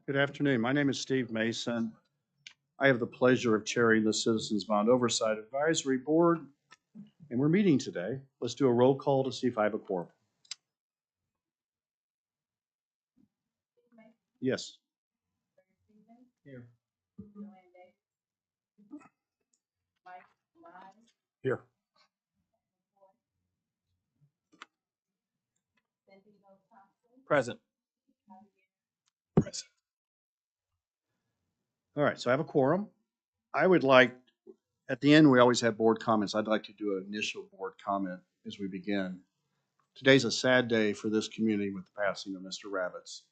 Good afternoon. My name is Steve Mason. I have the pleasure of chairing the Citizens Bond Oversight Advisory Board, and we're meeting today. Let's do a roll call to see if I have a quorum. Yes. Here. Here. Present. Present. All right, so I have a quorum. I would like, at the end, we always have board comments. I'd like to do an initial board comment as we begin. Today's a sad day for this community with the passing of Mr. Rabbits,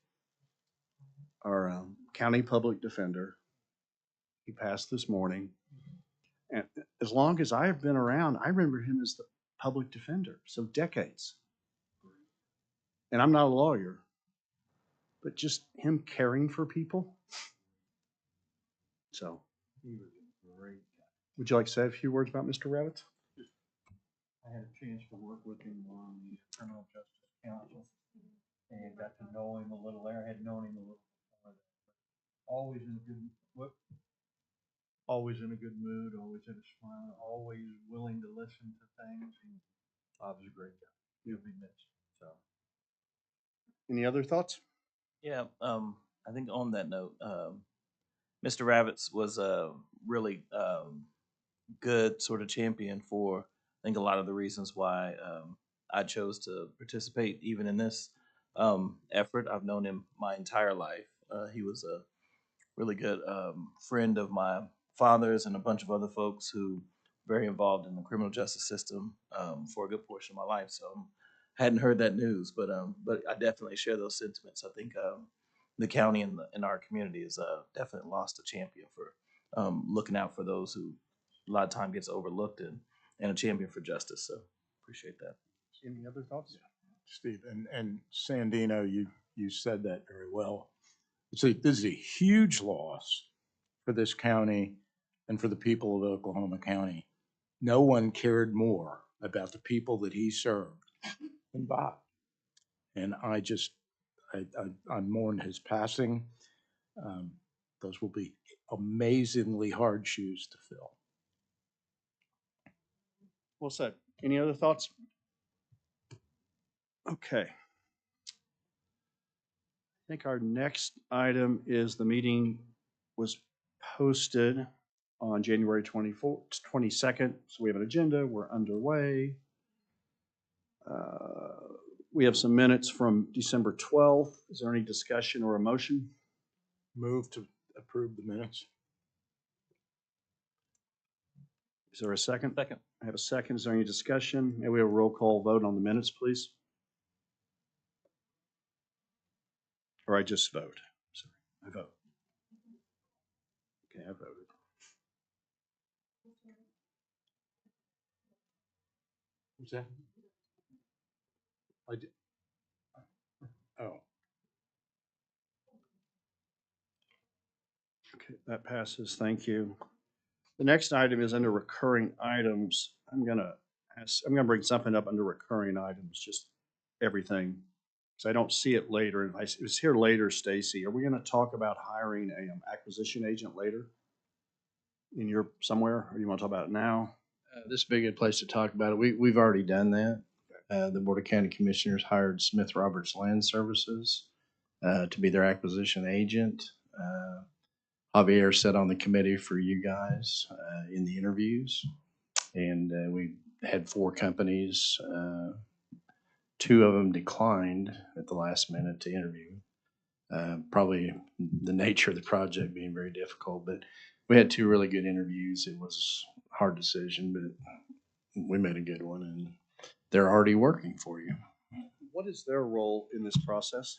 our county public defender. He passed this morning. And as long as I have been around, I remember him as the public defender, so decades. And I'm not a lawyer, but just him caring for people. So, He was a great guy. would you like to say a few words about Mr. Rabbit? I had a chance to work with him on the Criminal Justice Council and got to know him a little there. I had known him a little before that. Always in a good, always in a good mood, always in a smile, always willing to listen to things. And Bob's a great guy. He'll be missed. So. Any other thoughts? Yeah, I think on that note, Mr. Rabbits was a really good sort of champion for, I think, a lot of the reasons why I chose to participate even in this effort. I've known him my entire life. He was a really good friend of my father's and a bunch of other folks who very involved in the criminal justice system for a good portion of my life. So I hadn't heard that news, but I definitely share those sentiments. I think the county and our community has definitely lost a champion for looking out for those who a lot of time gets overlooked and a champion for justice. So appreciate that. Any other thoughts? Steve, and Sandino, you said that very well. This is a huge loss for this county and for the people of Oklahoma County. No one cared more about the people that he served than Bob. And I mourn his passing. Those will be amazingly hard shoes to fill. Well said. Any other thoughts? Okay. I think our next item is the meeting was posted on January 22nd. So we have an agenda. We're underway. We have some minutes from December 12th. Is there any discussion or a motion? Move to approve the minutes. Is there a second? Second. I have a second. Is there any discussion? May we have a roll call vote on the minutes, please? Or I just vote? Sorry, I vote. Okay, I voted. What's that? I did. Oh. Okay, that passes. Thank you. The next item is under recurring items. I'm gonna bring something up under recurring items, just everything. So I don't see it later. If it was here later, Stacy, are we gonna talk about hiring a acquisition agent later? In your somewhere, or you wanna talk about it now? This would be a good place to talk about it. We've already done that. The Board of County Commissioners hired Smith Roberts Land Services to be their acquisition agent. Javier sat on the committee for you guys in the interviews, and we had 4 companies. 2 of them declined at the last minute to interview. Probably the nature of the project being very difficult, but we had 2 really good interviews. It was a hard decision, but we made a good one, and they're already working for you. What is their role in this process?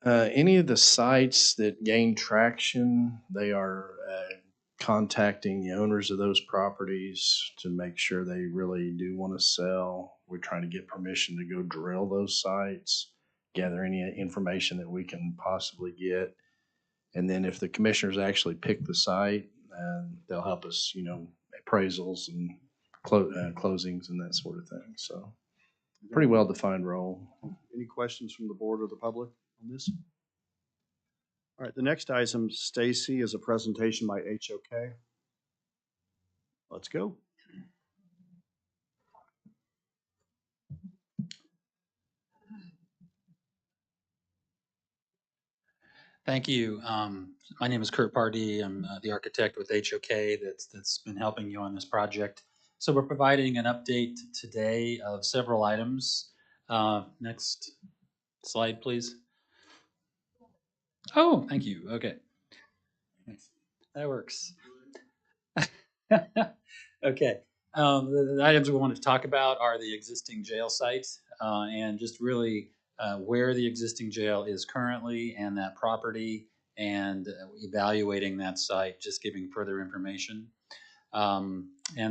Any of the sites that gain traction, they are contacting the owners of those properties to make sure they really do want to sell. We're trying to get permission to go drill those sites, gather any information that we can possibly get. And then if the commissioners actually pick the site, they'll help us, appraisals and closings and that sort of thing. So pretty well defined role. Any questions from the board or the public on this? All right, the next item, Stacy, is a presentation by HOK. Let's go. Thank you. My name is Kurt Pardee. I'm the architect with HOK that's been helping you on this project. So we're providing an update today of several items. Next slide, please. Oh, thank you. Okay. That works. Okay. The items we want to talk about are the existing jail site and just really where the existing jail is currently and that property and evaluating that site, just giving further information. And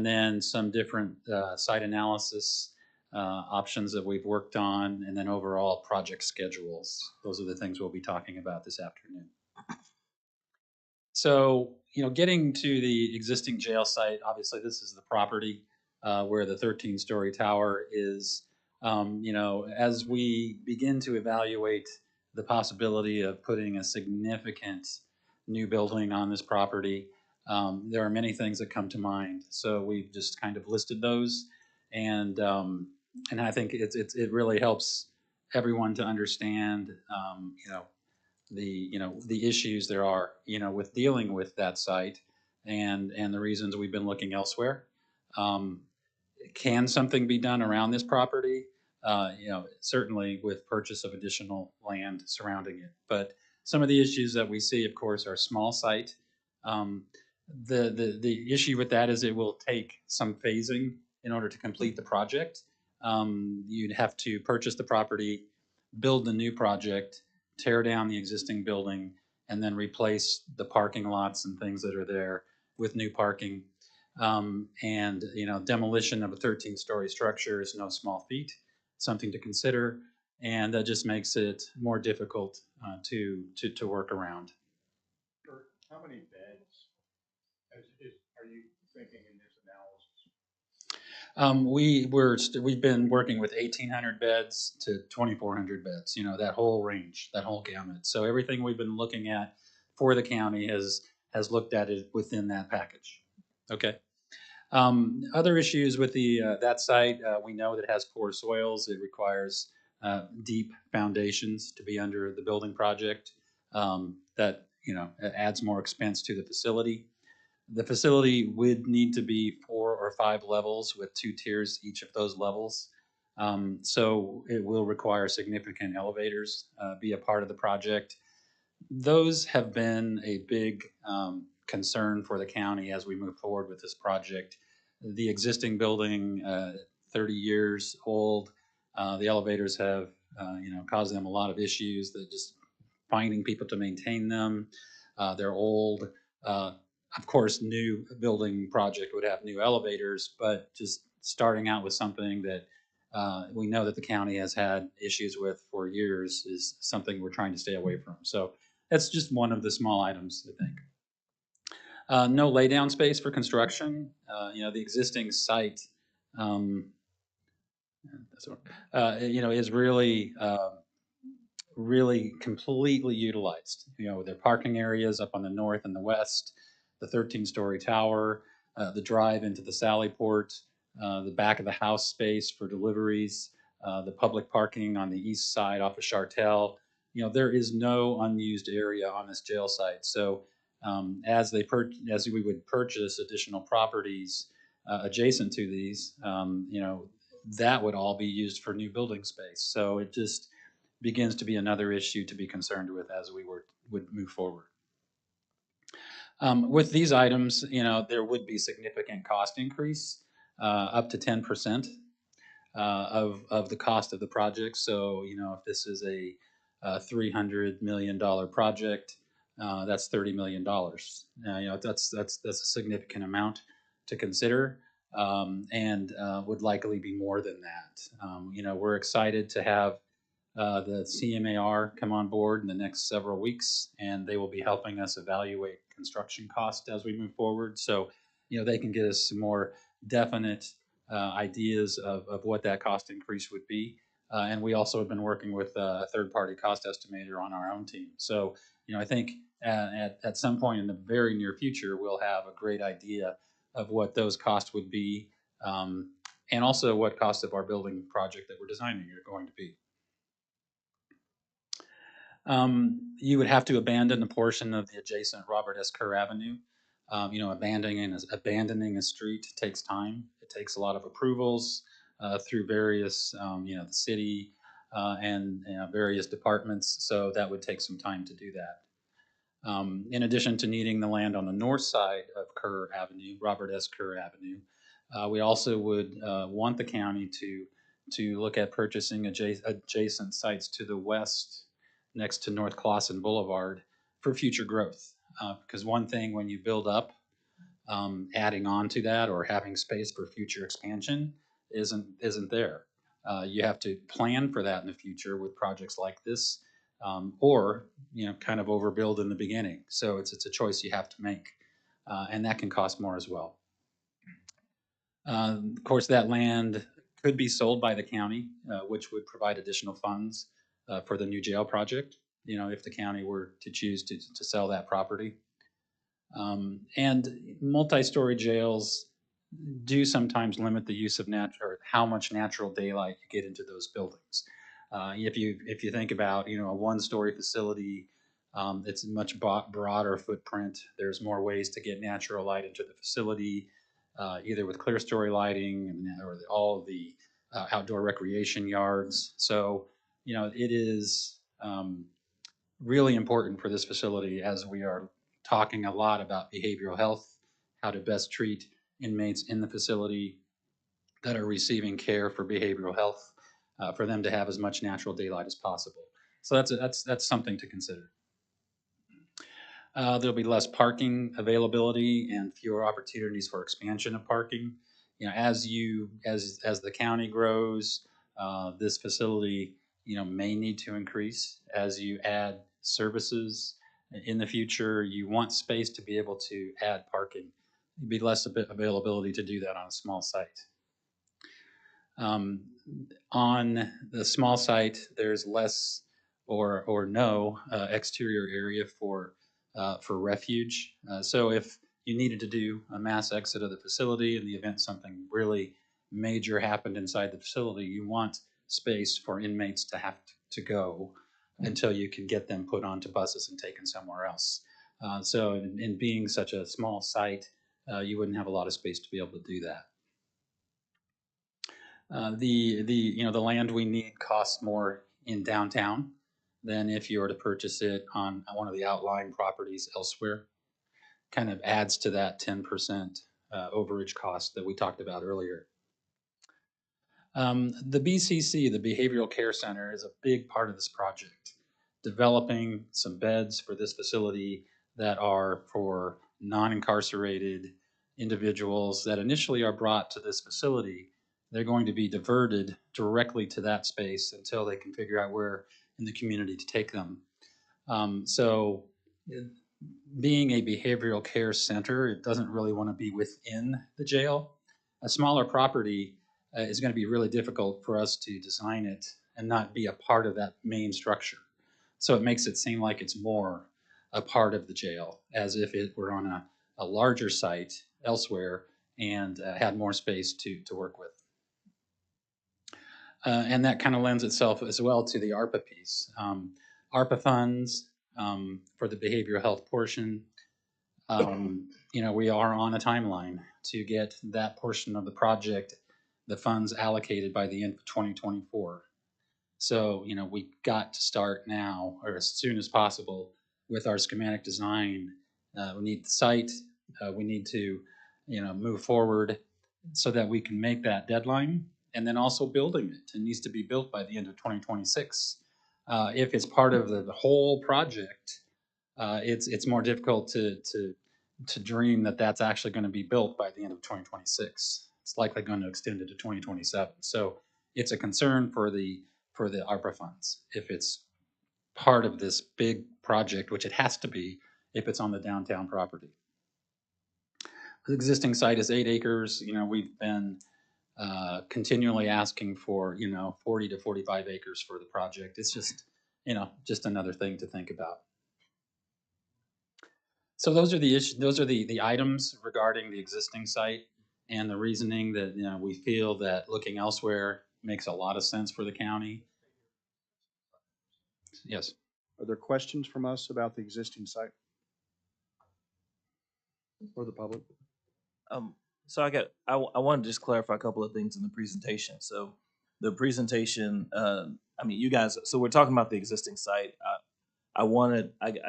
then some different site analysis options that we've worked on, and then overall project schedules. Those are the things we'll be talking about this afternoon. So, getting to the existing jail site, obviously this is the property where the 13-story tower is. As we begin to evaluate the possibility of putting a significant new building on this property, there are many things that come to mind. So we've just kind of listed those, and I think it really helps everyone to understand, the issues there are, with dealing with that site, and the reasons we've been looking elsewhere. Um, can something be done around this property? Certainly with purchase of additional land surrounding it. But some of the issues that we see, of course, are small site. Um, the issue with that is it will take some phasing in order to complete the project. You'd have to purchase the property, build the new project, tear down the existing building, and then replace the parking lots and things that are there with new parking. And demolition of a 13-story structure is no small feat, something to consider, and that just makes it more difficult to work around. Kurt, how many beds are you thinking in this analysis? We've been working with 1,800 beds to 2,400 beds. That whole range, that whole gamut. So everything we've been looking at for the county has looked at it within that package. Okay. Other issues with that site, we know that it has poor soils. It requires deep foundations to be under the building project. That adds more expense to the facility. The facility would need to be 4 or 5 levels with 2 tiers each of those levels. So it will require significant elevators be a part of the project. Those have been a big concern for the county as we move forward with this project. The existing building, 30 years old, the elevators have caused them a lot of issues. That just finding people to maintain them. They're old. Of course, new building project would have new elevators, but just starting out with something that we know that the county has had issues with for years is something we're trying to stay away from. So that's just one of the small items, I think. No laydown space for construction. The existing site, is really completely utilized. Their parking areas up on the north and the west, the 13-story tower, the drive into the Sally Port, the back of the house space for deliveries, the public parking on the east side off of Chartel. There is no unused area on this jail site. So as we would purchase additional properties adjacent to these, that would all be used for new building space. So it just begins to be another issue to be concerned with as we would move forward. With these items, there would be significant cost increase, up to 10% of the cost of the project. So, if this is a $300 million project, that's $30 million. That's a significant amount to consider, and would likely be more than that. We're excited to have the CMAR come on board in the next several weeks, and they will be helping us evaluate construction cost as we move forward. So, they can get us some more definite ideas of what that cost increase would be. And we also have been working with a third-party cost estimator on our own team. So, I think at some point in the very near future, we'll have a great idea of what those costs would be, and also what cost of our building project that we're designing are going to be. You would have to abandon a portion of the adjacent Robert S. Kerr Avenue. Abandoning a street takes time. It takes a lot of approvals through various, the city and various departments. So that would take some time to do that. In addition to needing the land on the north side of Kerr Avenue, Robert S. Kerr Avenue, we also would want the county to look at purchasing adjacent sites to the west next to North Clawson Boulevard for future growth. Because one thing when you build up, adding on to that or having space for future expansion isn't there. You have to plan for that in the future with projects like this, or kind of overbuild in the beginning. So it's a choice you have to make, and that can cost more as well. Of course, that land could be sold by the county, which would provide additional funds for the new jail project, if the county were to choose to sell that property. And multi-story jails do sometimes limit the use of or how much natural daylight you get into those buildings. If you think about a one-story facility, it's a much broader footprint. There's more ways to get natural light into the facility, either with clear story lighting or all of the outdoor recreation yards. So it is really important for this facility, as we are talking a lot about behavioral health, how to best treat inmates in the facility that are receiving care for behavioral health, for them to have as much natural daylight as possible. So that's something to consider. There'll be less parking availability and fewer opportunities for expansion of parking. As the county grows, this facility may need to increase. As you add services in the future, you want space to be able to add parking. There'd be less availability to do that on a small site. On the small site, there's less or no exterior area for refuge. So if you needed to do a mass exit of the facility in the event something really major happened inside the facility, you want space for inmates to have to go until you can get them put onto buses and taken somewhere else. So in being such a small site, you wouldn't have a lot of space to be able to do that. The land we need costs more in downtown than if you were to purchase it on one of the outlying properties elsewhere. Kind of adds to that 10% overage cost that we talked about earlier. The BCC, the Behavioral Care Center, is a big part of this project. Developing some beds for this facility that are for non-incarcerated individuals that initially are brought to this facility. They're going to be diverted directly to that space until they can figure out where in the community to take them. So being a behavioral care center, it doesn't really want to be within the jail. A smaller property is going to be really difficult for us to design it and not be a part of that main structure. So it makes it seem like it's more a part of the jail, as if it were on a larger site elsewhere and had more space to work with. And that kind of lends itself as well to the ARPA piece. ARPA funds for the behavioral health portion, we are on a timeline to get that portion of the project, the funds allocated by the end of 2024. So, we got to start now, or as soon as possible, with our schematic design. We need the site. We need to, move forward so that we can make that deadline. And then also building it. It needs to be built by the end of 2026. If it's part of the whole project, it's more difficult to dream that that's actually going to be built by the end of 2026. It's likely going to extend it to 2027. So it's a concern for the ARPA funds if it's part of this big project, which it has to be if it's on the downtown property. The existing site is 8 acres. We've been continually asking for, 40 to 45 acres for the project. It's just, just another thing to think about. So those are the issues, those are the items regarding the existing site and the reasoning that, we feel that looking elsewhere makes a lot of sense for the county. Yes. Are there questions from us about the existing site? Or the public? So I want to just clarify a couple of things in the presentation. So the presentation, I mean, you guys, so we're talking about the existing site. I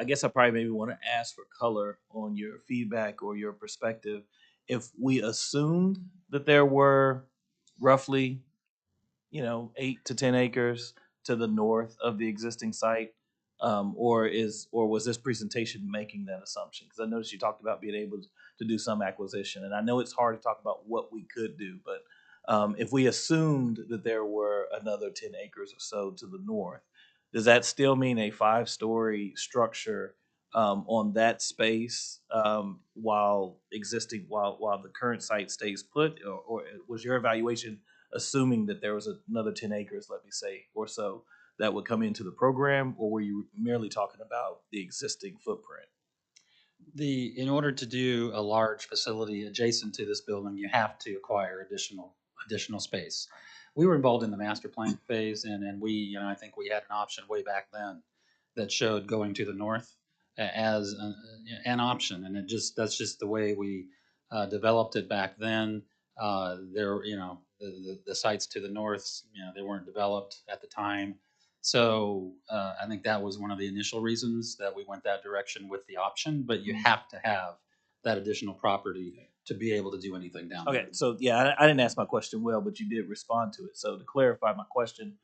guess I probably maybe want to ask for color on your feedback or your perspective. If we assumed that there were roughly, 8 to 10 acres to the north of the existing site, or was this presentation making that assumption? Because I noticed you talked about being able to do some acquisition, and I know it's hard to talk about what we could do, but if we assumed that there were another 10 acres or so to the north, does that still mean a 5-story structure on that space while the current site stays put, or was your evaluation assuming that there was another 10 acres, let me say, or so, that would come into the program, or were you merely talking about the existing footprint? In order to do a large facility adjacent to this building, you have to acquire additional space. We were involved in the master plan phase, and we, I think we had an option way back then that showed going to the north as an option, and that's just the way we developed it back then. The sites to the north, they weren't developed at the time. So I think that was one of the initial reasons that we went that direction with the option, but you have to have that additional property to be able to do anything down there. Okay, so yeah, I didn't ask my question well, but you did respond to it. So to clarify my question,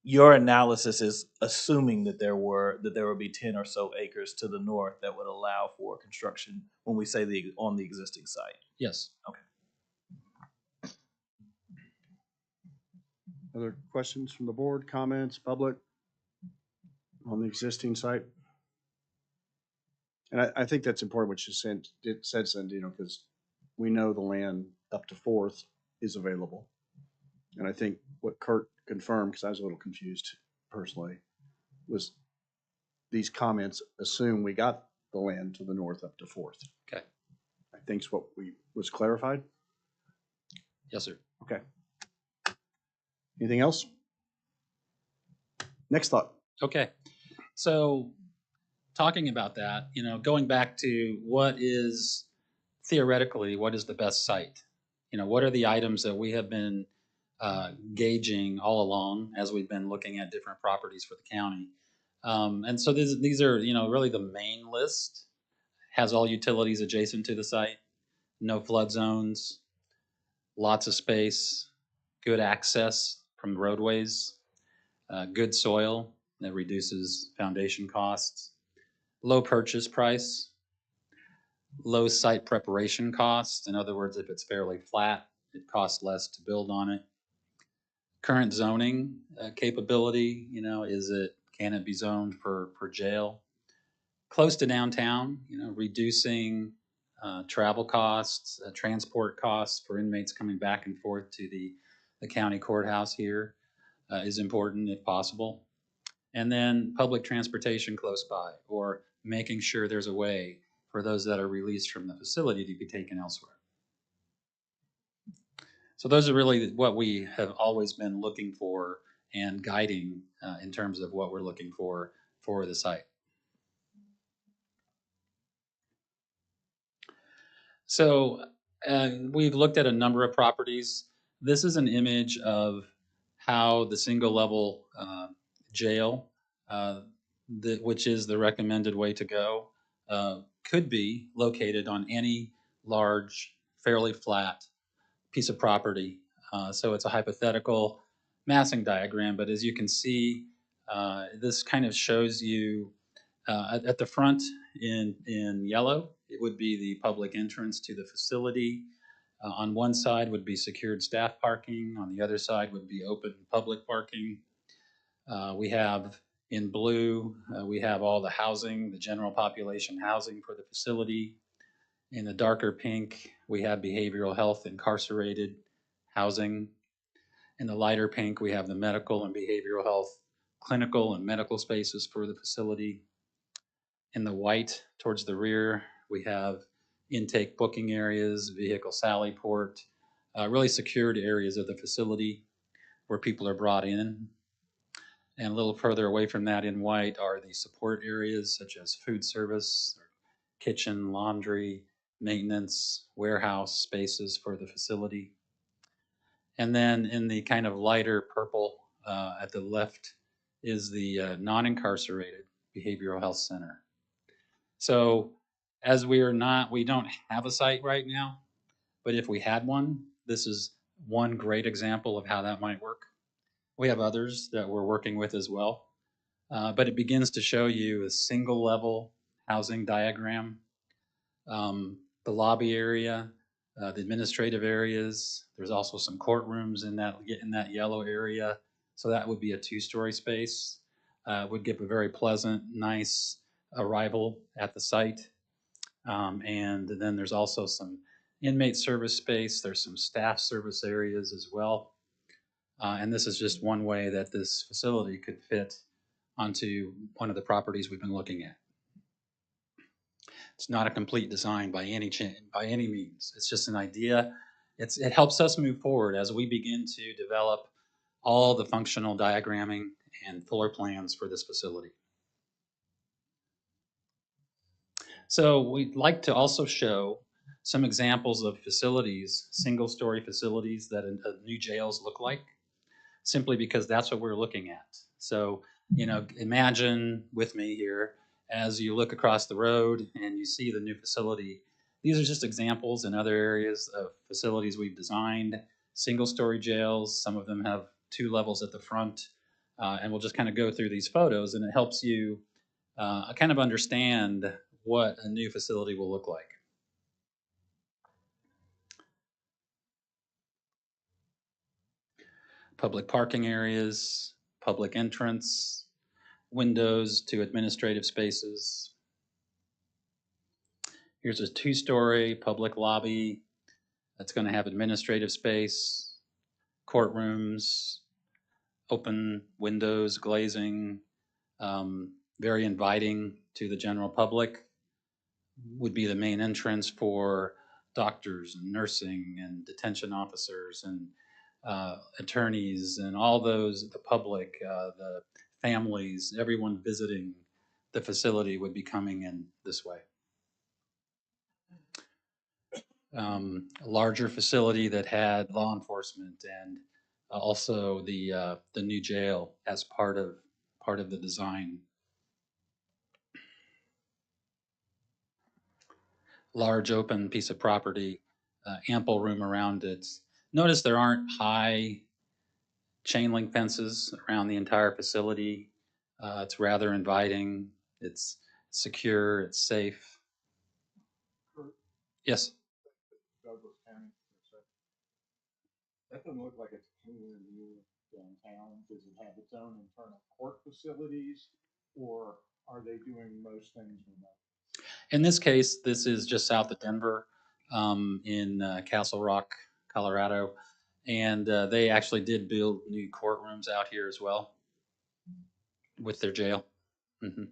your analysis is assuming that there would be 10 or so acres to the north that would allow for construction when we say on the existing site. Yes. Okay. Other questions from the board, comments, public on the existing site? And I think that's important what you said, Sandino, because we know the land up to Fourth is available. And I think what Kurt confirmed, because I was a little confused personally, was these comments assume we got the land to the north up to Fourth. Okay. I think what was clarified. Yes, sir. Okay. Anything else? Next thought. Okay. So talking about that, going back to what is the best site? What are the items that we have been gauging all along as we've been looking at different properties for the county? And so these are, really the main list. Has all utilities adjacent to the site, no flood zones, lots of space, good access from roadways, good soil that reduces foundation costs, low purchase price, low site preparation costs. In other words, if it's fairly flat, it costs less to build on it. Current zoning capability, can it be zoned for jail? Close to downtown, reducing travel costs, transport costs for inmates coming back and forth to the county courthouse here is important if possible. And then public transportation close by, or making sure there's a way for those that are released from the facility to be taken elsewhere. So those are really what we have always been looking for and guiding in terms of what we're looking for the site. So we've looked at a number of properties. This is an image of how the single level jail, which is the recommended way to go, could be located on any large, fairly flat piece of property. So it's a hypothetical massing diagram, but as you can see, this kind of shows you at the front in yellow, it would be the public entrance to the facility. On one side would be secured staff parking. On the other side would be open public parking. We have in blue, we have all the housing, the general population housing for the facility. In the darker pink, we have behavioral health incarcerated housing. In the lighter pink, we have the medical and behavioral health, clinical and medical spaces for the facility. In the white, towards the rear, we have intake booking areas, vehicle sally port, really secured areas of the facility where people are brought in. And a little further away from that in white are the support areas such as food service, kitchen, laundry, maintenance, warehouse spaces for the facility. And then in the kind of lighter purple at the left is the non-incarcerated behavioral health center. So as we don't have a site right now, but if we had one, this is one great example of how that might work. We have others that we're working with as well, but it begins to show you a single level housing diagram. The lobby area, the administrative areas. There's also some courtrooms in that yellow area. So that would be a 2-story space. Would give a very pleasant, nice arrival at the site. And then there's also some inmate service space. There's some staff service areas as well. And this is just one way that this facility could fit onto one of the properties we've been looking at. It's not a complete design by any means. It's just an idea. It helps us move forward as we begin to develop all the functional diagramming and floor plans for this facility. So we'd like to also show some examples of facilities, single-story facilities that new jails look like, simply because that's what we're looking at. So, imagine with me here, as you look across the road and you see the new facility, these are just examples in other areas of facilities we've designed, single-story jails. Some of them have 2 levels at the front. And we'll just kind of go through these photos, and it helps you kind of understand what a new facility will look like. Public parking areas, public entrance, windows to administrative spaces. Here's a 2-story public lobby that's going to have administrative space, courtrooms, open windows, glazing, very inviting to the general public. Would be the main entrance for doctors and nursing and detention officers and attorneys and all those, the public, the families, everyone visiting the facility would be coming in this way. A larger facility that had law enforcement and also the new jail as part of the design. Large open piece of property, ample room around it. Notice there aren't high chain link fences around the entire facility. It's rather inviting. It's secure. It's safe. Yes. Douglas County. That doesn't look like it's anywhere near downtown. Does it have its own internal court facilities, or are they doing most things remote? In this case, this is just south of Denver, in Castle Rock, Colorado, and they actually did build new courtrooms out here as well with their jail. Mm-hmm.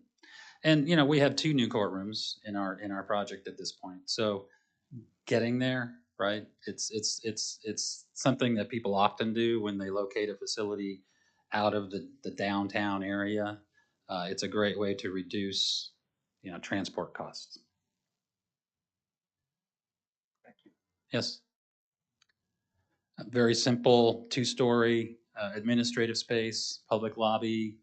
And we have 2 new courtrooms in our project at this point. So getting there, right? It's something that people often do when they locate a facility out of the downtown area. It's a great way to reduce, transport costs. Thank you. Yes. A very simple 2-story administrative space, public lobby.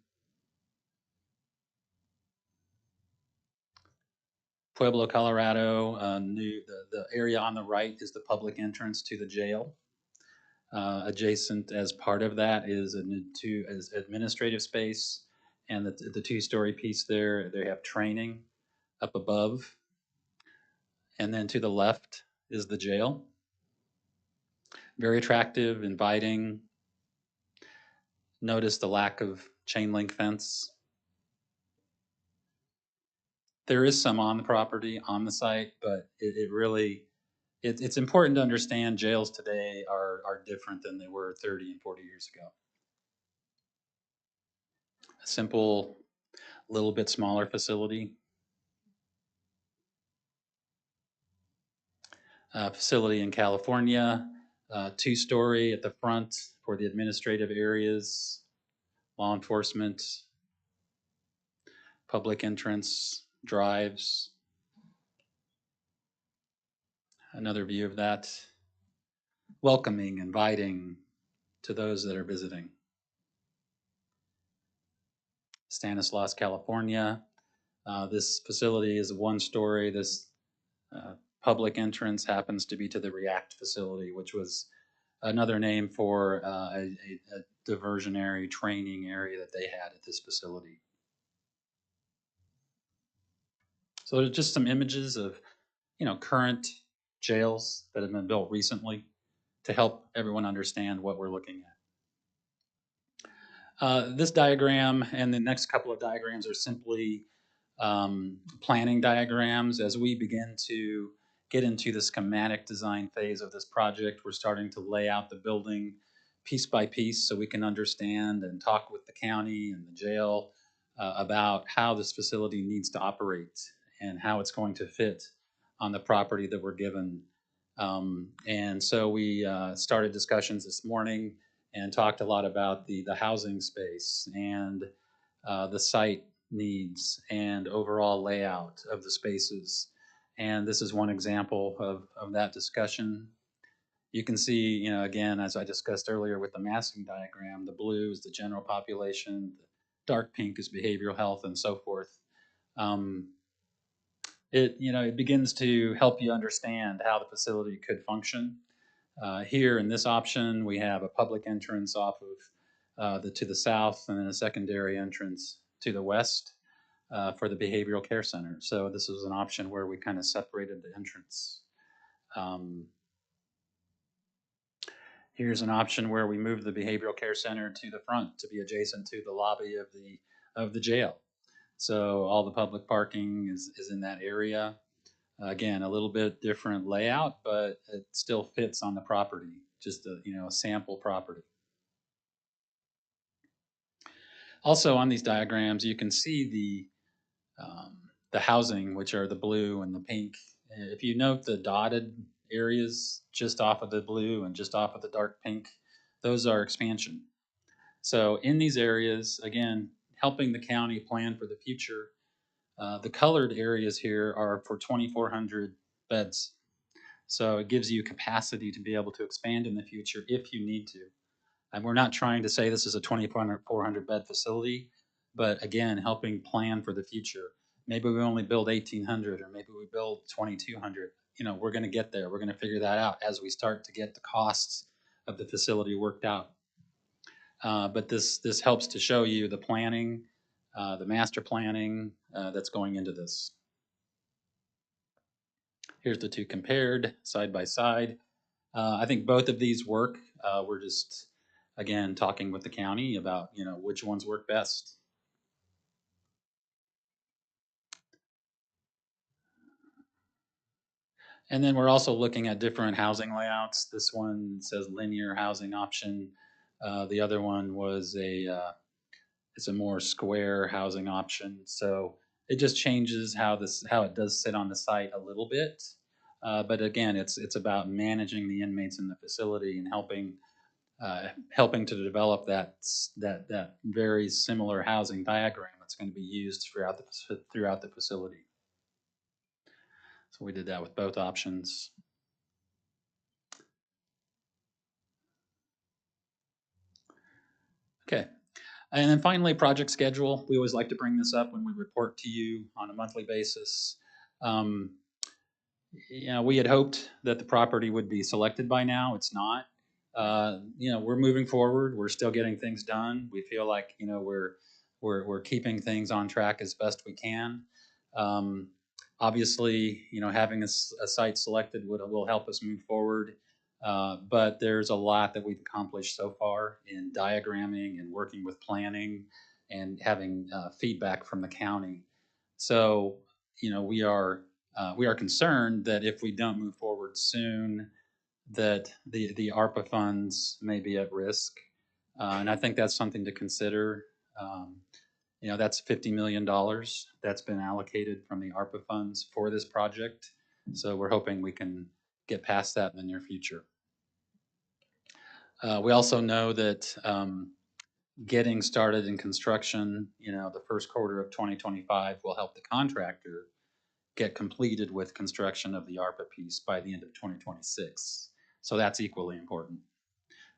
Pueblo, Colorado. The area on the right is the public entrance to the jail. Adjacent as part of that is as administrative space, and the 2-story piece there. They have training up above, and then to the left is the jail. Very attractive, inviting. Notice the lack of chain link fence. There is some on the property, on the site, but it really it's important to understand jails today are different than they were 30 and 40 years ago. A simple, little bit smaller facility. Facility in California, 2-story at the front for the administrative areas, law enforcement, public entrance, drives. Another view of that. Welcoming, inviting to those that are visiting. Stanislaus, California. This facility is a 1-story. This public entrance happens to be to the React facility, which was another name for a diversionary training area that they had at this facility. So there's just some images of, current jails that have been built recently to help everyone understand what we're looking at. This diagram and the next couple of diagrams are simply planning diagrams. As we begin to get into the schematic design phase of this project, we're starting to lay out the building piece by piece so we can understand and talk with the county and the jail about how this facility needs to operate and how it's going to fit on the property that we're given. And so we started discussions this morning and talked a lot about the housing space and the site needs and overall layout of the spaces. And this is one example of that discussion. You can see, again, as I discussed earlier with the massing diagram, the blue is the general population, the dark pink is behavioral health, and so forth. It begins to help you understand how the facility could function. Here in this option, we have a public entrance off of to the south and then a secondary entrance to the west for the behavioral care center. So this was an option where we kind of separated the entrance. Here's an option where we moved the behavioral care center to the front to be adjacent to the lobby of the jail. So all the public parking is in that area. Again, a little bit different layout, but it still fits on the property, just a sample property. Also on these diagrams, you can see the housing, which are the blue and the pink. If you note the dotted areas just off of the blue and just off of the dark pink, those are expansion. So in these areas, again, helping the county plan for the future, the colored areas here are for 2,400 beds. So it gives you capacity to be able to expand in the future if you need to. And we're not trying to say this is a 2,400 bed facility, but again, helping plan for the future. Maybe we only build 1,800 or maybe we build 2,200. We're going to get there. We're going to figure that out as we start to get the costs of the facility worked out. But this helps to show you the planning, the master planning that's going into this. Here's the two compared side by side. I think both of these work. We're just, again, talking with the county about, which ones work best. And then we're also looking at different housing layouts. This one says linear housing option. The other one was it's a more square housing option. So it just changes how it does sit on the site a little bit. But again, it's about managing the inmates in the facility and helping to develop that very similar housing diagram that's going to be used throughout the facility. So we did that with both options. Okay. And then finally, project schedule. We always like to bring this up when we report to you on a monthly basis. We had hoped that the property would be selected by now. It's not. We're moving forward. We're still getting things done. We feel like we're keeping things on track as best we can. Obviously, having a site selected will help us move forward. But there's a lot that we've accomplished so far in diagramming and working with planning and having feedback from the county. So, we are We are concerned that if we don't move forward soon, that the ARPA funds may be at risk. And I think that's something to consider. That's $50 million that's been allocated from the ARPA funds for this project. So we're hoping we can get past that in the near future. We also know that getting started in construction, the first quarter of 2025 will help the contractor get completed with construction of the ARPA piece by the end of 2026. So that's equally important.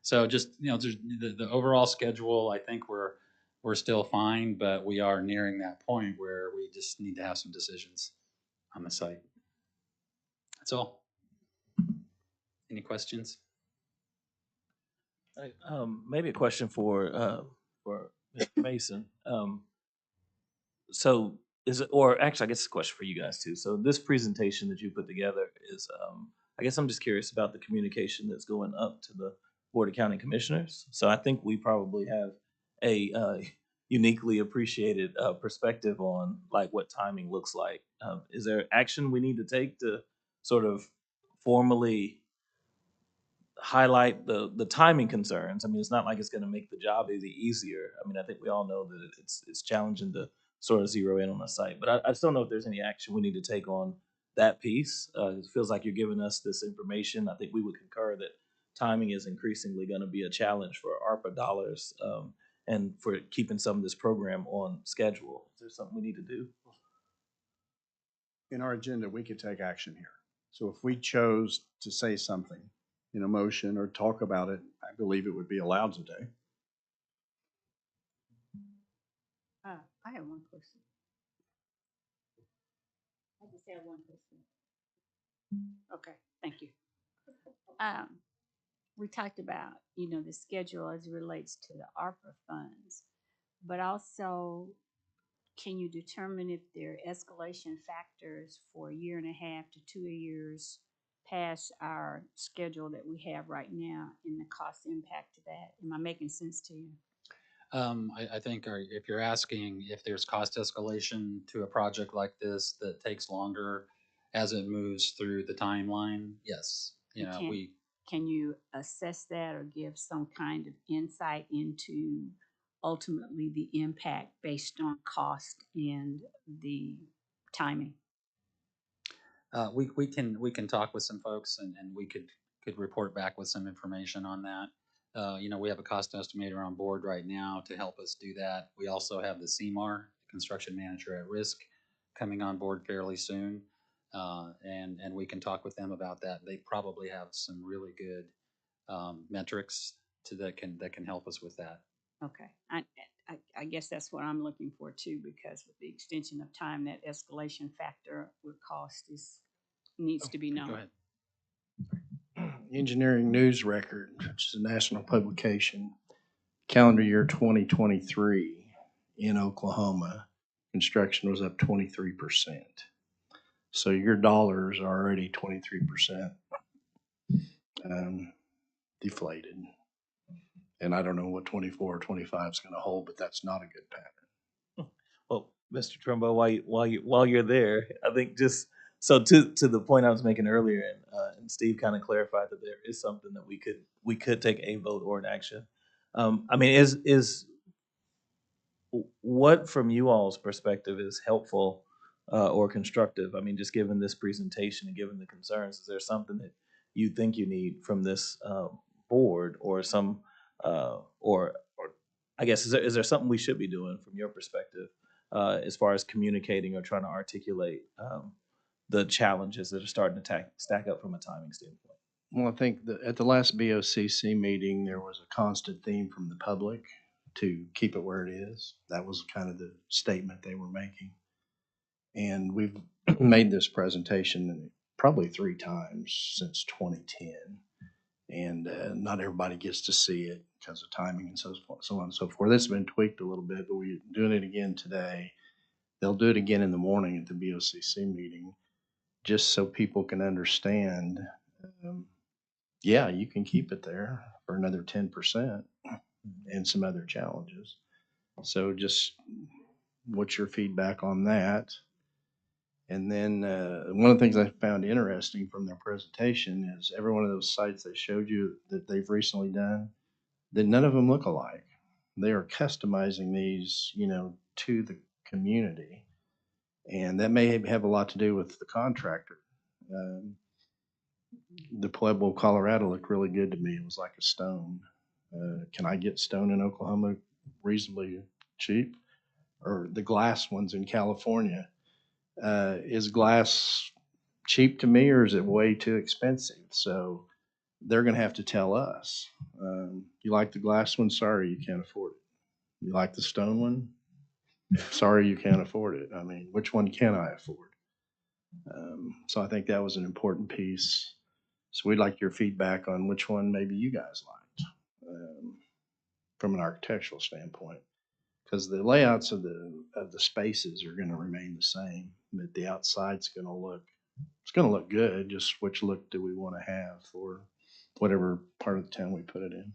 So just, the overall schedule, I think we're still fine, but we are nearing that point where we just need to have some decisions on the site. That's all. Any questions? Maybe a question for Mr. Mason. So is it, or actually, I guess it's a question for you guys too. So this presentation that you put together is, I guess I'm just curious about the communication that's going up to the Board of County Commissioners. So I think we probably have a uniquely appreciated perspective on like what timing looks like. Is there action we need to take to sort of formally highlight the timing concerns? I mean, it's not like it's going to make the job any easier. I mean, I think we all know that it's challenging to sort of zero in on a site, but I just don't know if there's any action we need to take on that piece. It feels like you're giving us this information. I think we would concur that timing is increasingly going to be a challenge for ARPA dollars, and for keeping some of this program on schedule. Is there something we need to do? In our agenda, we could take action here. So if we chose to say something in a motion or talk about it, I believe it would be allowed today. I have one question. I just have one question. Okay, thank you. We talked about, the schedule as it relates to the ARPA funds, but also can you determine if there are escalation factors for a year and a half to 2 years past our schedule that we have right now and the cost impact to that? Am I making sense to you? I think if you're asking if there's cost escalation to a project like this that takes longer as it moves through the timeline, yes. Can you assess that or give some kind of insight into ultimately the impact based on cost and the timing? We can talk with some folks and we could report back with some information on that. We have a cost estimator on board right now to help us do that. We also have the CMAR, Construction Manager at Risk, coming on board fairly soon. And we can talk with them about that. They probably have some really good metrics that can help us with that. Okay, I guess that's what I'm looking for too, because with the extension of time, that escalation factor with cost needs to be known. Go ahead. Engineering News Record, which is a national publication, calendar year 2023 in Oklahoma, construction was up 23%. So your dollars are already 23% deflated. And I don't know what 24 or 25 is going to hold, but that's not a good pattern. Well, Mr. Trumbo, while you're there, I think just so to the point I was making earlier, and Steve kind of clarified that there is something that we could take a vote or an action. I mean, is what from you all's perspective is helpful or constructive? I mean, just given this presentation and given the concerns, is there something that you think you need from this board or some or I guess is there something we should be doing from your perspective as far as communicating or trying to articulate the challenges that are starting to stack up from a timing standpoint? Well, I think that at the last BOCC meeting, there was a constant theme from the public to keep it where it is. That was kind of the statement they were making. And we've made this presentation probably 3 times since 2010. And not everybody gets to see it because of timing and so on and so forth. It's been tweaked a little bit, but we're doing it again today. They'll do it again in the morning at the BOCC meeting, just so people can understand, yeah, you can keep it there for another 10% and some other challenges. So just what's your feedback on that? And then one of the things I found interesting from their presentation is every one of those sites they showed you that they've recently done, that none of them look alike. They are customizing these, to the community. And that may have a lot to do with the contractor. Um, the Pueblo, Colorado looked really good to me. It was like a stone. Can I get stone in Oklahoma reasonably cheap? Or the glass ones in California? Is glass cheap to me, or is it way too expensive? So they're going to have to tell us. You like the glass one? Sorry, you can't afford it. You like the stone one? Sorry, you can't afford it. I mean, which one can I afford? So I think that was an important piece. So we'd like your feedback on which one maybe you guys liked from an architectural standpoint, because the layouts of the spaces are going to remain the same, but the outside's going to look good. Just which look do we want to have for whatever part of the town we put it in?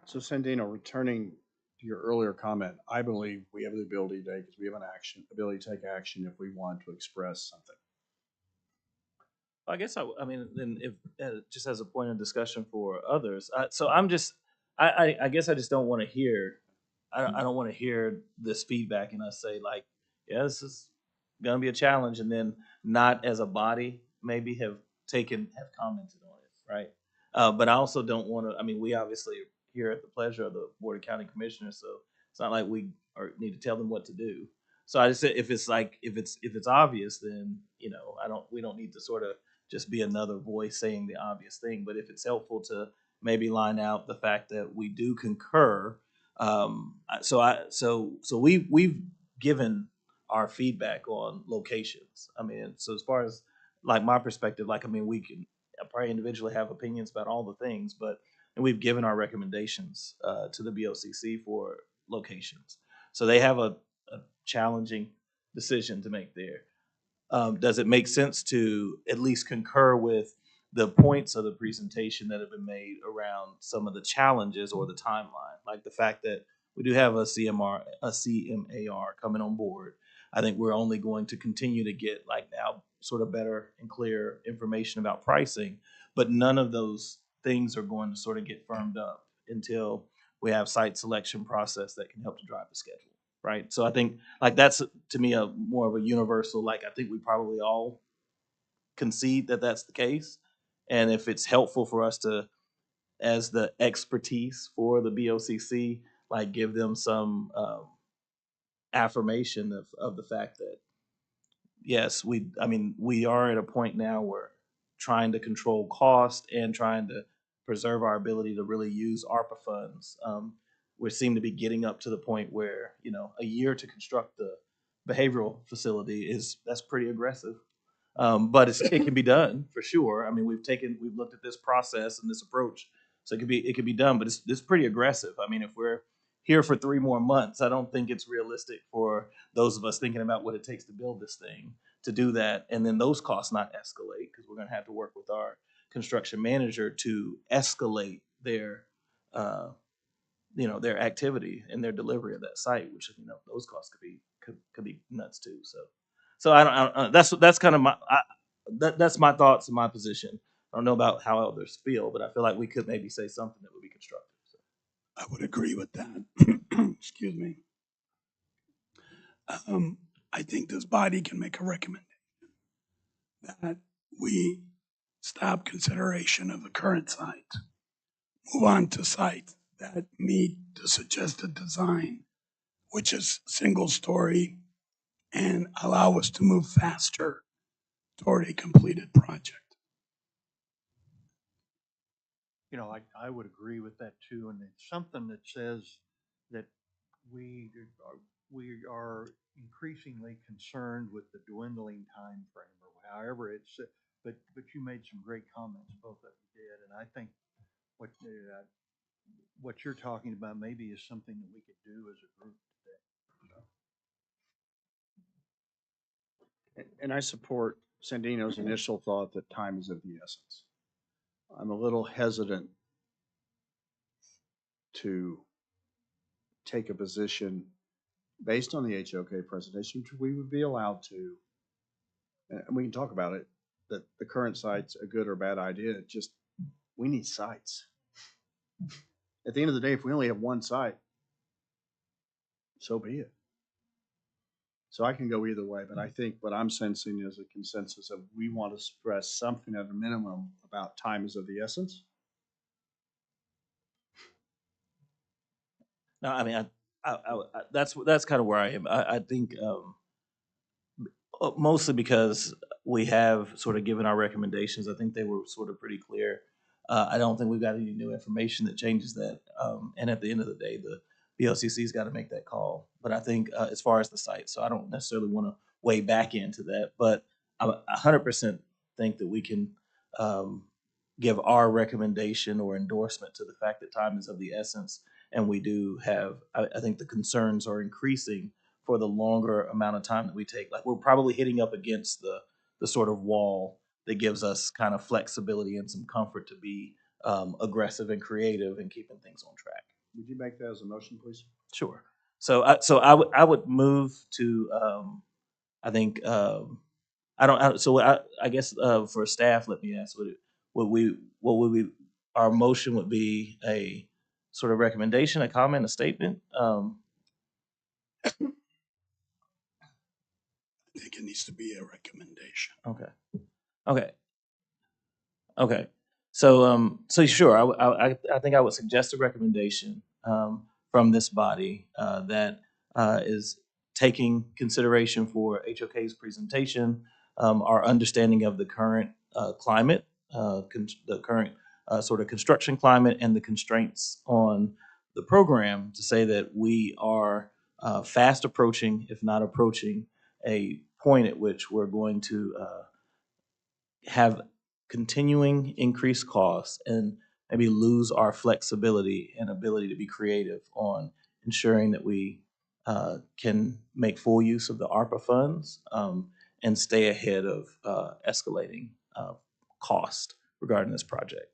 So Sandino, returning to your earlier comment, I believe we have the ability today, because we have ability to take action if we want to express something. I guess I mean, then if just as a point of discussion for others, so I'm just, I guess I just don't want to hear, I don't want to hear this feedback and us say like, yeah, this is gonna be a challenge, and then not as a body maybe have commented on it, right? But I also don't want to. I mean, we obviously are here at the pleasure of the Board of County Commissioners, so it's not like we need to tell them what to do. So I just said if it's like if it's obvious, then we don't need to sort of just be another voice saying the obvious thing. But if it's helpful to maybe line out the fact that we do concur, so we've given our feedback on locations. I mean, so as far as like my perspective, like I mean, we can probably individually have opinions about all the things, but and we've given our recommendations to the BOCC for locations. So they have a challenging decision to make there. Does it make sense to at least concur with the points of the presentation that have been made around some of the challenges or the timeline, like the fact that we do have a CMAR coming on board. I think we're only going to continue to get like now sort of better and clear information about pricing, but none of those things are going to sort of get firmed up until we have site selection process that can help to drive the schedule, right? So I think like that's to me a more of a universal, like I think we probably all concede that that's the case. And if it's helpful for us to, as the expertise for the BOCC, like give them some affirmation of the fact that yes, I mean, we are at a point now where trying to control cost and trying to preserve our ability to really use ARPA funds. We seem to be getting up to the point where, a year to construct the behavioral facility that's pretty aggressive. But it can be done for sure. I mean, we've looked at this process and this approach, so it could be done. But it's pretty aggressive. I mean, if we're here for 3 more months, I don't think it's realistic for those of us thinking about what it takes to build this thing to do that, and then those costs not escalate because we're going to have to work with our construction manager to escalate uh, their activity and their delivery of that site, which those costs could be nuts too. So I don't that's kind of that's my thoughts and my position. I don't know about how others feel, but I feel like we could maybe say something that would be constructive. So. I would agree with that. Excuse me. I think this body can make a recommendation that we stop consideration of the current site, move on to sites that meet the suggested design, which is single story, and allow us to move faster toward a completed project. I would agree with that too, and it's something that says that we we are increasingly concerned with the dwindling time frame, or however it's. But you made some great comments, both of you did, and I think what what you're talking about maybe is something that we could do as a group today. And I support Sandino's initial thought that time is of the essence. I'm a little hesitant to take a position based on the HOK presentation, we would be allowed to, and we can talk about it, that the current site's a good or bad idea. It just, we need sites. At the end of the day, if we only have one site, so be it. So I can go either way, but I think what I'm sensing is a consensus of we want to stress something at a minimum about time is of the essence. No, I mean, that's kind of where I am. I think mostly because we have sort of given our recommendations. I think they were sort of pretty clear. I don't think we've got any new information that changes that. And at the end of the day, the BLCC's got to make that call. But I think as far as the site, so I don't necessarily want to weigh back into that. But I 100% think that we can give our recommendation or endorsement to the fact that time is of the essence. And we do have, I think the concerns are increasing for the longer amount of time that we take. Like we're probably hitting up against the sort of wall that gives us kind of flexibility and some comfort to be aggressive and creative and keeping things on track. Would you make that as a motion, please? Sure. So I would move to I think I guess for staff, let me ask what would we our motion would be a sort of recommendation, a comment, a statement. I think it needs to be a recommendation. Okay. Okay. So sure, I think I would suggest a recommendation from this body that is taking consideration for HOK's presentation, our understanding of the current climate, the current sort of construction climate, and the constraints on the program to say that we are fast approaching, if not approaching, a point at which we're going to have continuing increased costs and maybe lose our flexibility and ability to be creative on ensuring that we can make full use of the ARPA funds and stay ahead of escalating cost regarding this project.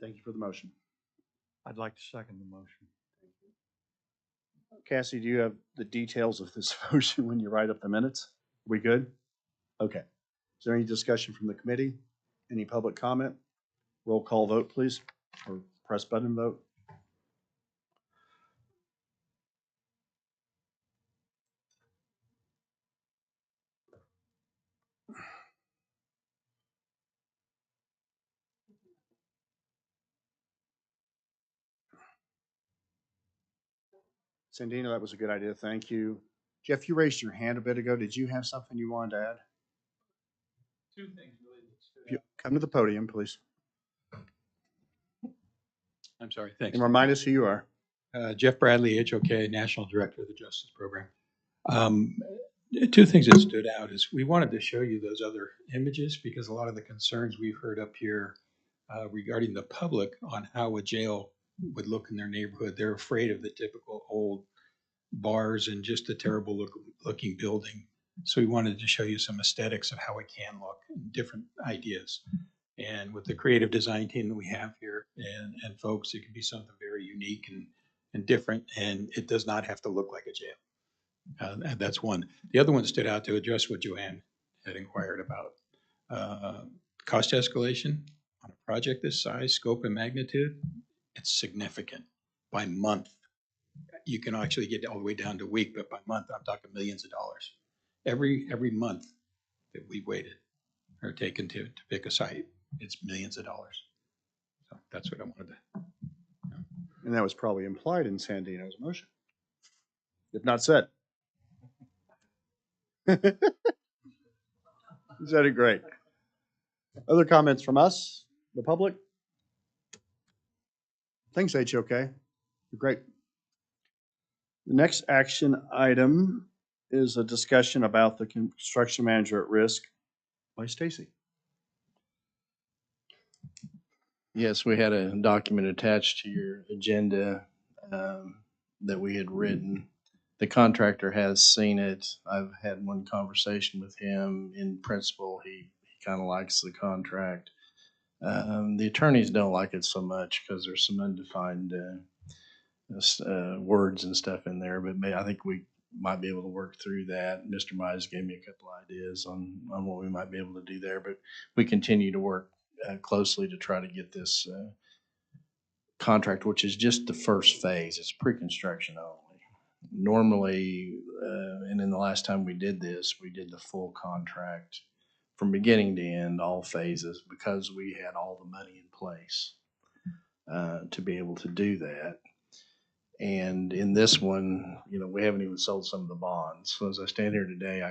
Thank you for the motion. I'd like to second the motion. Cassie, do you have the details of this motion when you write up the minutes? We good? Okay. Is there any discussion from the committee? Any public comment? Roll call vote, please, or press button vote. Sandino, that was a good idea. Thank you. Jeff, you raised your hand a bit ago. Did you have something you wanted to add? Two things really. If you come to the podium, please. I'm sorry, thanks. And remind us who you are. Jeff Bradley, HOK, National Director of the Justice Program. Two things that stood out is we wanted to show you those other images because a lot of the concerns we've heard up here regarding the public on how a jail would look in their neighborhood, they're afraid of the typical old bars and just a terrible looking building. So we wanted to show you some aesthetics of how it can look and different ideas. And with the creative design team that we have here and folks, it can be something very unique and different, and it does not have to look like a jail. And that's one. The other one stood out to address what Joanne had inquired about. Cost escalation on a project this size, scope, and magnitude, it's significant by month. You can actually get all the way down to week, but by month, I'm talking millions of dollars. Every month that we waited or taken to pick a site, it's millions of dollars. So that's what I wanted to. And that was probably implied in Sandino's motion, if not said. You said it great. Other comments from us, the public? Thanks, HOK. You're great. The next action item is a discussion about the construction manager at risk by Stacy. Yes, we had a document attached to your agenda that we had written. The contractor has seen it. I've had one conversation with him. In principle, he kind of likes the contract. The attorneys don't like it so much because there's some undefined words and stuff in there, but I think we might be able to work through that. Mr. Mize gave me a couple ideas on what we might be able to do there, but we continue to work closely to try to get this contract, which is just the first phase. It's pre-construction only. Normally, and in the last time we did this, we did the full contract from beginning to end, all phases, because we had all the money in place to be able to do that. And in this one, we haven't even sold some of the bonds. So as I stand here today,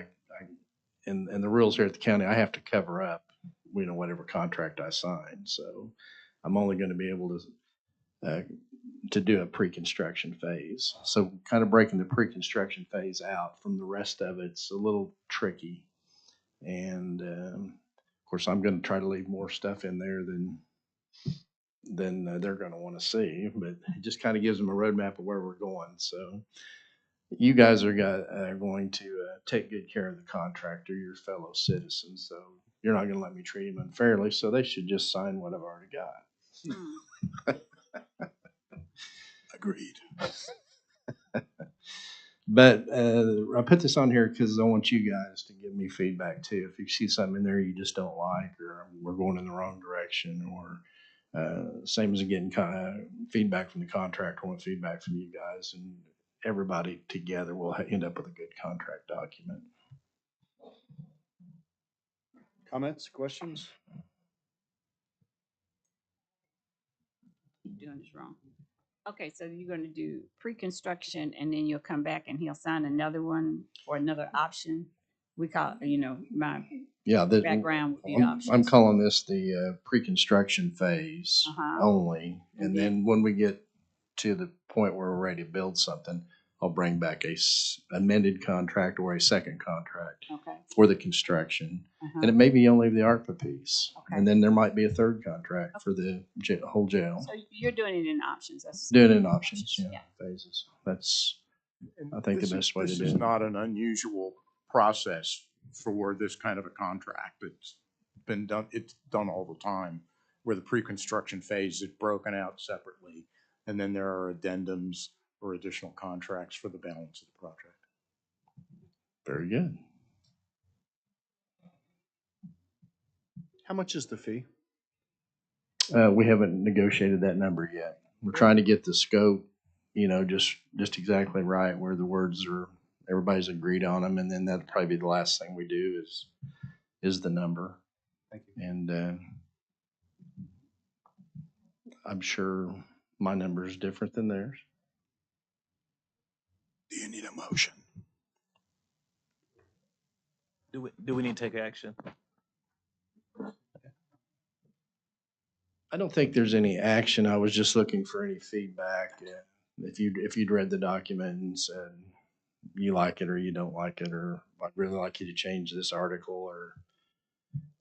and the rules here at the county, I have to cover up, whatever contract I sign. So I'm only going to be able to do a pre-construction phase. So kind of breaking the pre-construction phase out from the rest of it's a little tricky. And of course, I'm going to try to leave more stuff in there than they're going to want to see, but it just kind of gives them a roadmap of where we're going. So you guys are going to take good care of the contractor, your fellow citizens. So you're not going to let me treat him unfairly. So they should just sign what I've already got. Agreed. But I put this on here because I want you guys to give me feedback too. If you see something in there you just don't like, or we're going in the wrong direction, or same as getting feedback from the contractor, I want feedback from you guys, and everybody together will end up with a good contract document. Comments, questions? You're doing this wrong. Okay, so you're gonna do pre-construction and then you'll come back and he'll sign another one or another option. We call, my Yeah, background would be I'm options. calling this the pre-construction phase only, and then when we get to the point where we're ready to build something, I'll bring back a amended contract or a second contract Okay. for the construction, and it may be only the ARPA piece, Okay. and then there might be a third contract for the whole jail. So you're doing it in options. That's Doing it in options, yeah. phases. That's And I think the best way to do This is it. not an unusual process for this kind of a contract. It's done all the time, where the pre-construction phase is broken out separately, and then there are addendums or additional contracts for the balance of the project. Very good. How much is the fee? We haven't negotiated that number yet. We're trying to get the scope, just exactly right, where the words are, everybody's agreed on them, and then that'll probably be the last thing we do is the number. Thank you. And I'm sure my number is different than theirs. Do you need a motion? Do we need to take action? I don't think there's any action. I was just looking for any feedback. If you'd read the document and said you like it or you don't like it, or I'd really like you to change this article,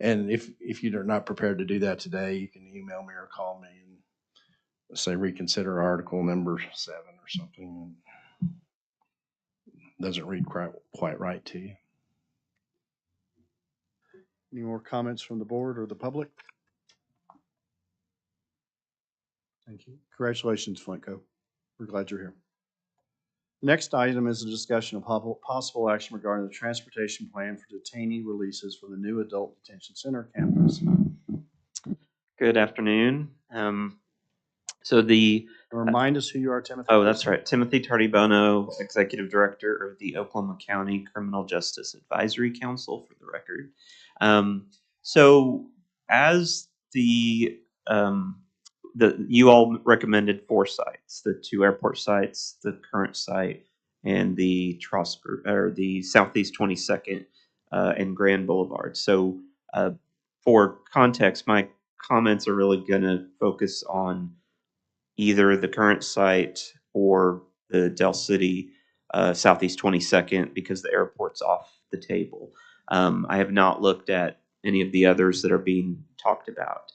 and if you're not prepared to do that today, you can email me or call me and say reconsider article number 7 or something. Doesn't read quite right to you. Any more comments from the board or the public? Thank you. Congratulations, Flintco. We're glad you're here. Next item is a discussion of possible action regarding the transportation plan for detainee releases from the new adult detention center campus. Good afternoon. So the Remind us who you are, Timothy. oh, that's right, Timothy Tardibono, Executive Director of the Oklahoma County Criminal Justice Advisory Council, for the record. So as you all recommended 4 sites: the 2 airport sites, the current site, and the the Southeast 22nd and Grand Boulevard. So for context, my comments are really going to focus on either the current site or the Del City Southeast 22nd, because the airport's off the table. I have not looked at any of the others that are being talked about.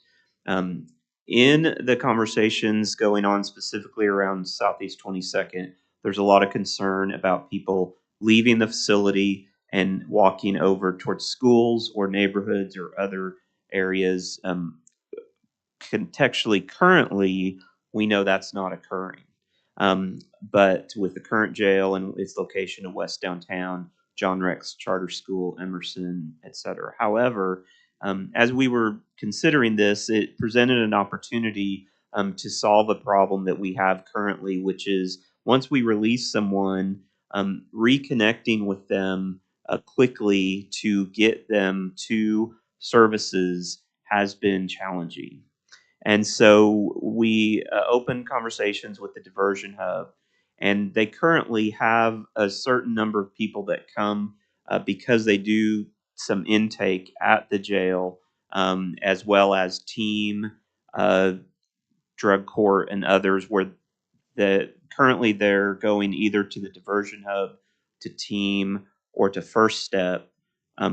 In the conversations going on specifically around Southeast 22nd, there's a lot of concern about people leaving the facility and walking over towards schools or neighborhoods or other areas. Contextually, currently, we know that's not occurring. But with the current jail and its location in West Downtown, John Rex Charter School, Emerson, et cetera. However, as we were considering this, it presented an opportunity to solve a problem that we have currently, which is once we release someone, reconnecting with them quickly to get them to services has been challenging. And so we opened conversations with the diversion hub, and they currently have a certain number of people that come because they do some intake at the jail, as well as team, uh, drug court, and others, where currently they're going either to the diversion hub, to team, or to first step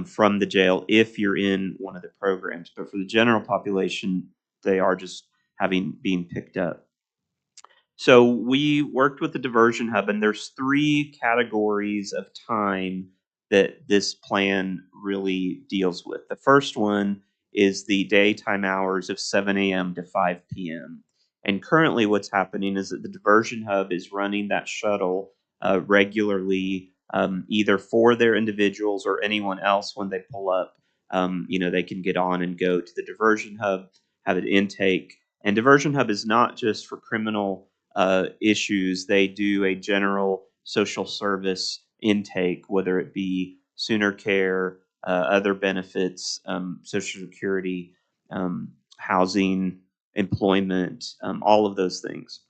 from the jail if you're in one of the programs. But for the general population, they are just being picked up. So we worked with the diversion hub, and there's 3 categories of time that this plan really deals with. The first one is the daytime hours of 7 a.m. to 5 p.m. And currently, what's happening is that the diversion hub is running that shuttle regularly, either for their individuals or anyone else when they pull up. They can get on and go to the diversion hub, have an intake. And diversion hub is not just for criminal issues. They do a general social service intake, whether it be sooner care, other benefits, Social Security, housing, employment, all of those things.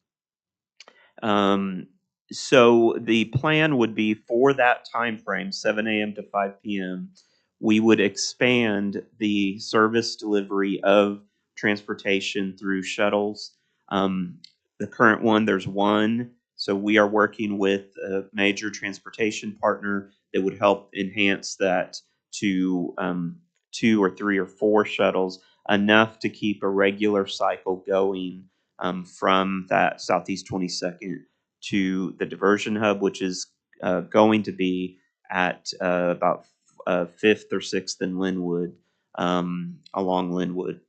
So the plan would be for that time frame, 7 a.m. to 5 p.m., we would expand the service delivery of transportation through shuttles. The current one, there's one. So we are working with a major transportation partner that would help enhance that to 2 or 3 or 4 shuttles, enough to keep a regular cycle going from that Southeast 22nd to the diversion hub, which is going to be at about 5th or 6th in Linwood, along Linwood.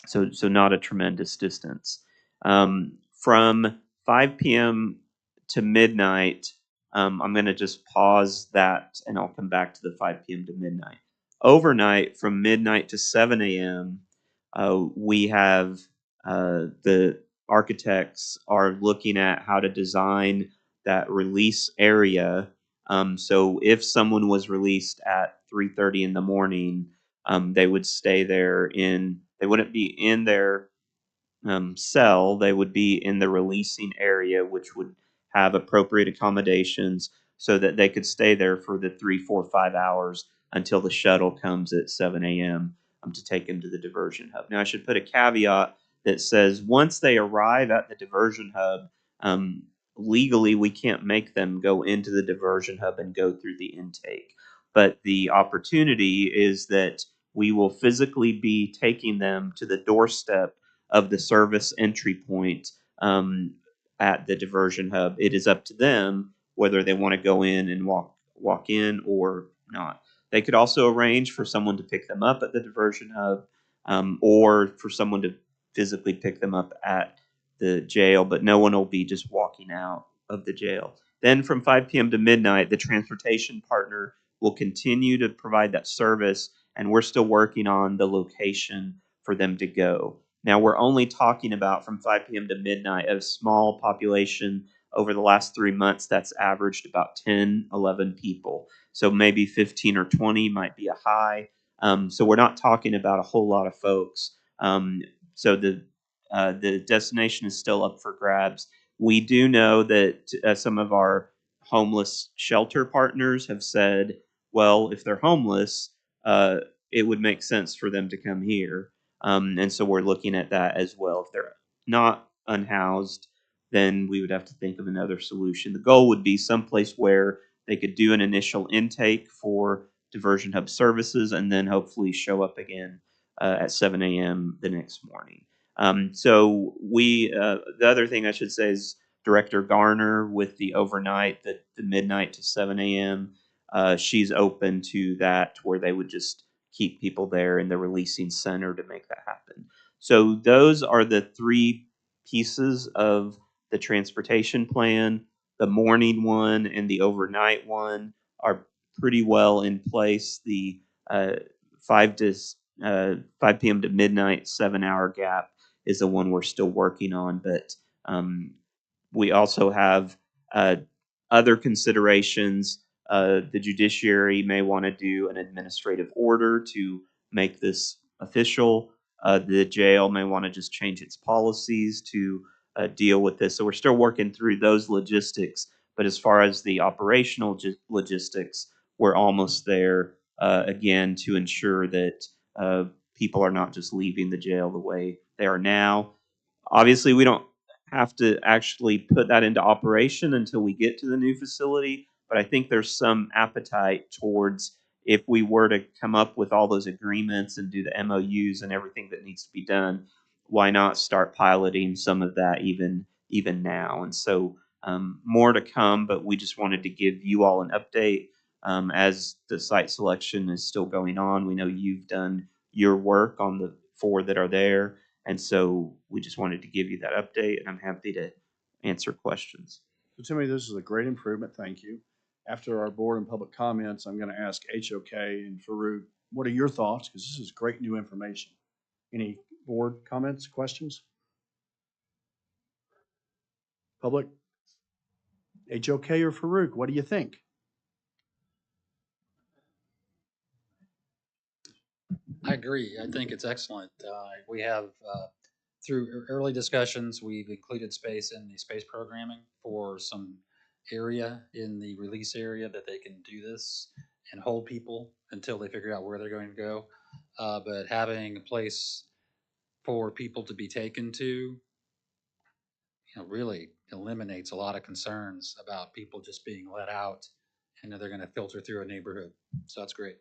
So not a tremendous distance. From 5 p.m. to midnight, I'm going to just pause that, and I'll come back to the 5 p.m. to midnight. Overnight, from midnight to 7 a.m., we have the architects are looking at how to design that release area. So if someone was released at 3:30 in the morning, they would stay there they wouldn't be in their cell. They would be in the releasing area, which would have appropriate accommodations so that they could stay there for the 3, 4, 5 hours until the shuttle comes at 7 a.m. To take them to the diversion hub. Now, I should put a caveat that says once they arrive at the diversion hub, legally we can't make them go into the diversion hub and go through the intake. But the opportunity is that we will physically be taking them to the doorstep of the service entry point at the diversion hub. It is up to them whether they want to go in and walk in or not. They could also arrange for someone to pick them up at the diversion hub, or for someone to physically pick them up at the jail, but no one will be just walking out of the jail. Then from 5 p.m. to midnight, the transportation partner will continue to provide that service, and we're still working on the location for them to go. Now, we're only talking about from 5 p.m. to midnight, a small population. Over the last 3 months, that's averaged about 10, 11 people. So maybe 15 or 20 might be a high. So we're not talking about a whole lot of folks. So the destination is still up for grabs. We do know that some of our homeless shelter partners have said, well, if they're homeless, it would make sense for them to come here. And so we're looking at that as well. If they're not unhoused, then we would have to think of another solution. The goal would be someplace where they could do an initial intake for diversion hub services and then hopefully show up again at 7 a.m. the next morning. The other thing I should say is Director Garner with the overnight, the midnight to 7 a.m. She's open to that, where they would just keep people there in the releasing center to make that happen. So those are the 3 pieces of the transportation plan, the morning one, and the overnight one are pretty well in place. The uh, 5 p.m. to midnight 7-hour gap is the one we're still working on, but we also have other considerations. The judiciary may want to do an administrative order to make this official. The jail may want to just change its policies to deal with this. So we're still working through those logistics. But as far as the operational logistics, we're almost there again to ensure that people are not just leaving the jail the way they are now. Obviously, we don't have to actually put that into operation until we get to the new facility, but I think there's some appetite towards if we were to come up with all those agreements and do the MOUs and everything that needs to be done, why not start piloting some of that even now? And so more to come, but we just wanted to give you all an update as the site selection is still going on. We know you've done your work on the 4 that are there. And so we just wanted to give you that update, and I'm happy to answer questions. So Timmy, this is a great improvement. Thank you. After our board and public comments, I'm going to ask HOK and Farouk, what are your thoughts? Because this is great new information. Any board comments, questions? Public? HOK or Farouk, what do you think? I agree. I think it's excellent. We have, through early discussions, we've included space in the space programming for some area in the release area that they can do this and hold people until they figure out where they're going to go. But having a place for people to be taken to, really eliminates a lot of concerns about people just being let out and that they're going to filter through a neighborhood. So that's great.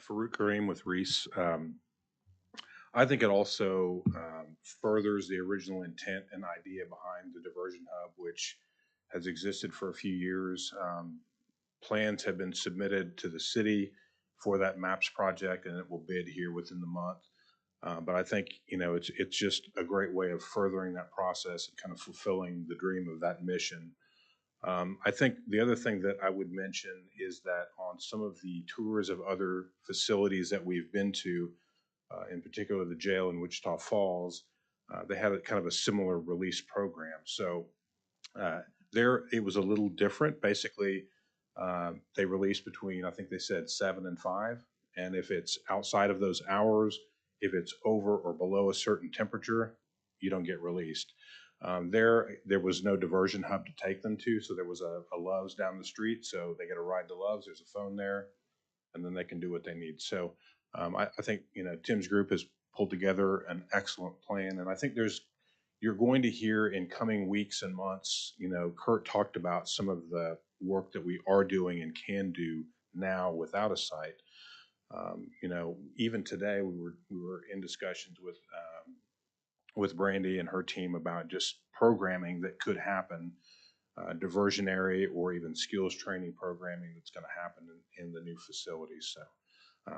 Farouk Kareem with Reese. I think it also furthers the original intent and idea behind the diversion hub, which has existed for a few years. Plans have been submitted to the city for that MAPS project, and it will bid here within the month. But I think it's just a great way of furthering that process and kind of fulfilling the dream of that mission. I think the other thing that I would mention is that on some of the tours of other facilities that we've been to, in particular the jail in Wichita Falls, they had a kind of a similar release program. So there it was a little different. Basically, they release between, I think they said 7 and 5, and if it's outside of those hours, if it's over or below a certain temperature, you don't get released. There was no diversion hub to take them to, so there was a Love's down the street, so they get a ride to Love's. There's a phone there, and then they can do what they need. So I think Tim's group has pulled together an excellent plan, and I think you're going to hear in coming weeks and months. Kurt talked about some of the work that we are doing and can do now without a site. Even today we were in discussions with Brandy and her team about just programming that could happen, diversionary or even skills training programming that's going to happen in the new facilities. So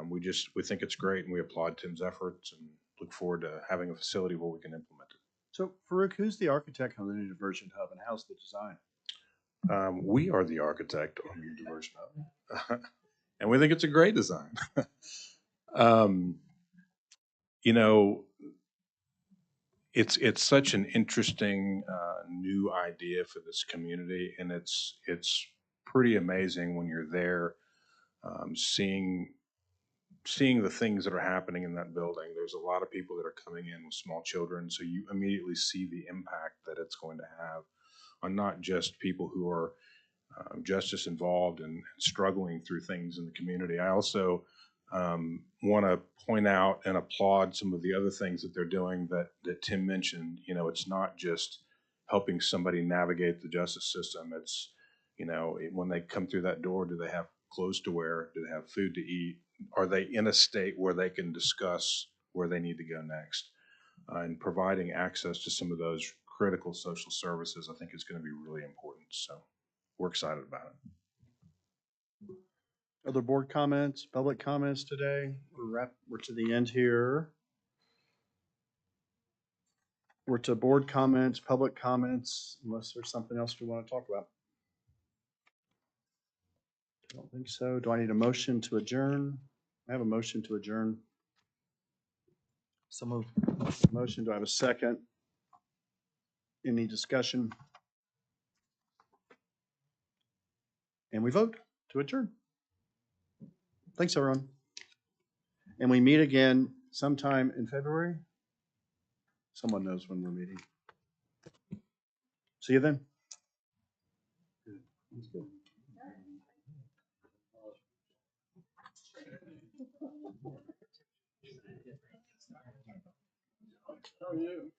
we think it's great, and we applaud Tim's efforts and look forward to having a facility where we can implement it. So Farouk, who's the architect on the new diversion hub, and how's the design? We are the architect on the diversion hub, and we think it's a great design. You know, it's such an interesting new idea for this community, and it's pretty amazing when you're there, seeing the things that are happening in that building. There's a lot of people that are coming in with small children, so you immediately see the impact that it's going to have on not just people who are justice involved and struggling through things in the community. I also want to point out and applaud some of the other things that they're doing that Tim mentioned. It's not just helping somebody navigate the justice system. It's, when they come through that door, do they have clothes to wear? Do they have food to eat? Are they in a state where they can discuss where they need to go next? And providing access to some of those critical social services, I think, is going to be really important. So we're excited about it. Other board comments, public comments today? We're to the end here. We're to board comments, public comments, unless there's something else we want to talk about. I don't think so. Do I need a motion to adjourn? I have a motion to adjourn. So moved. Motion, do I have a second? Any discussion? And we vote to adjourn. Thanks, everyone. And we meet again sometime in February. Someone knows when we're meeting. See you then. That's good. How are you?